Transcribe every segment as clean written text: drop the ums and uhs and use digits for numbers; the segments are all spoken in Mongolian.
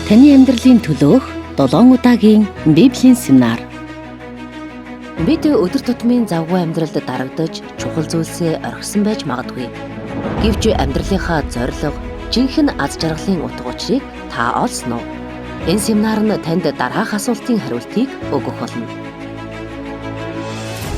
Таны амьдралын төлөөх 7 удаагийн Библийн семинар. Бид өдөр тутмын завгүй амьдралд дарагдаж чухал зүйлсээ орхисон байж магадгүй. Гэвч амьдралынхаа зорилго, жинхэнэ аз жаргалын утга учирыг та олсон уу? Энэ семинар нь танд дараах асуултын хариултыг өгөх болно.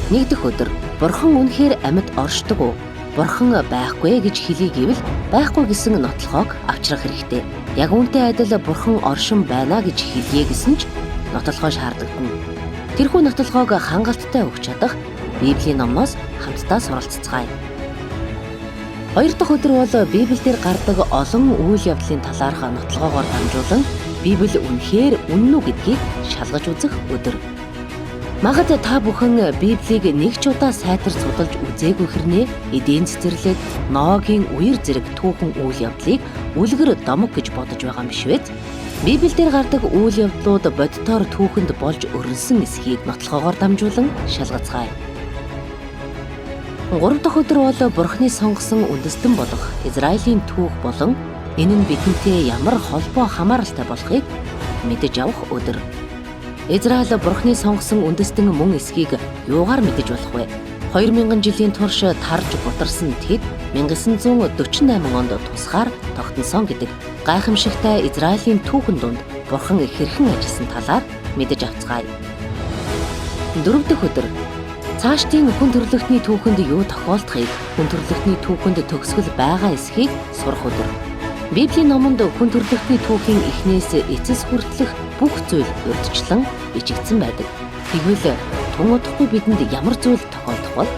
Нэгдүгээр өдөр, Бурхан үнэхээр амьд оршдог уу? Бурхан байхгүй гэж хэлий гэвэл байхгүй гэсэн нотлохоог авчрах хэрэгтэй. Яг үүнтэй адил Бурхан оршин байна гэж хэлье гэсэн ч нотлохоо шаардлагатай. Тэрхүү нотлохоог хангалттай өгч чадах Библийн номноос хамтдаа суралццгаая. Хоёр дахь өдөр бол Библиэлд гардаг олон үйл явдлын талаарх нотлохоогоор дамжуулан Библи үнэхээр үнэн үү гэдгийг шалгаж үзэх өдөр. Магад та бүхэн Библийг нэг ч удаа сайтар судалж үзээгүй хэрнээ эдийн цэцэрлэг, Ноагийн үер зэрэг түүхэн үйл явдлыг үлгэр домог гэж бодож байгаа юм биш үү? Библиэлд гардаг үйл явдлууд бодитоор түүхэнд болж өрнсөн эсхийг нотлохоогоор дамжуулан шалгацгаая. Гурав дахь өдөр бол Бурханы сонгосон үндэстэн болох Израилийн түүх болон энэ нь бидэнтэй ямар холбоо хамааралтай болохыг мэдэж авах өдөр. Израиль Бурханы сонгосон үндэстэн мөн эсхийг юугаар мэдэж болох вэ? 2000 жилийн турш тарж бутарсан тэд 1948 онд тусгаар тогтносон гэдэг гайхамшигтай Израилийн түүхэн дунд Бурхан хэрхэн ажилласан талаар мэдэж авцгаая. Дөрөв дэх өдөр, цаашдын хүн төрлөختний түүхэнд юу тохиолдохыг, хүн төрлөختний түүхэнд төгсгөл байгаа эсхийг сурах өдөр. Библийн номонд хүн төрлөختний түүхийн эхнээс эцэс хүртэлх бүх зүйл урьдчилан бичигдсэн байдаг. Тэгвэл тун удахгүй бидэнд ямар зүйл тохиолдох бол?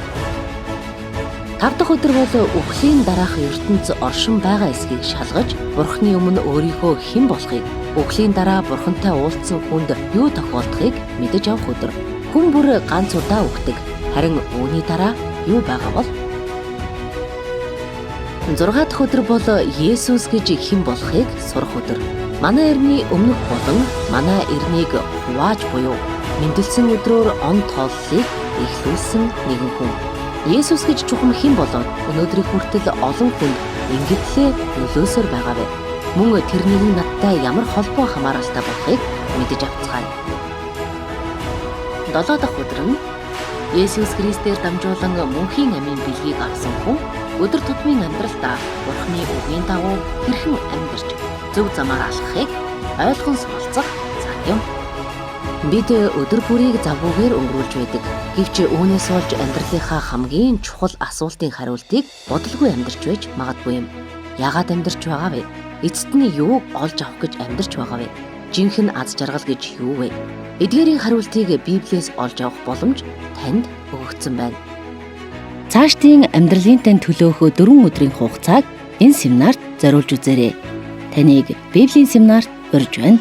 5 дахь өдөр бол үхлийн дараах ертөнц оршин байгаа эсхийг шалгаж, Бурханы өмнө өөрийнхөө хэн болохыг, үхлийн дараа Бурхантай уулзсан хүнд юу тохиолдохыг мэдэж авах өдөр. Хүн бүр ганц удаа үхдэг. Харин үүний дараа юу байгаа бол? 6 дахь өдөр бол Есүс гэж хэн болохыг сурах өдөр. Манай эртний өмнөх болон манай эртнийг хувааж буюу мэндэлсэн өдрөөр он тооллыг эхлүүлсэн нэгэн хүн. Есүс гэж чухам хэн болоод өнөөдрийг хүртэл олон хүнд ингэтлээ нөлөөсөр байгаа вэ? Мөн тэр нэгэн надтай ямар холбоо хамааралтай болохыг мэдэж авцгаая. 7 дахь өдөр нь Есүс Христээр дамжуулан мөнхийн амийн бэлгийг авсан хүн өдөр тутмын амьдралдаа Бурханы үгийн дагуу хэрхэн амьдарч зөв замаар алхахыг ойлгон суралцах цаг юм. Бид өдөр бүрийг завгүйгээр өнгөрүүлж байдаг. Гэвч үүнээс болж амьдралынхаа хамгийн чухал асуултын хариултыг бодолгүй амьдарч байж магадгүй юм. Яагаад амьдарч байгаа вэ? Эцэст нь юуг олж авах гэж амьдарч байгаа вэ? Жинхэнэ аз жаргал гэж юу вэ? Эдгээрийн хариултыг Библиэс олж авах боломж танд өгөгдсөн байна. Цаашдын амьдралын тань төлөөх 4 өдрийн хугацааг энэ семинарт зориулж үзээрэй. Таныг Библийн семинарт урьж байна.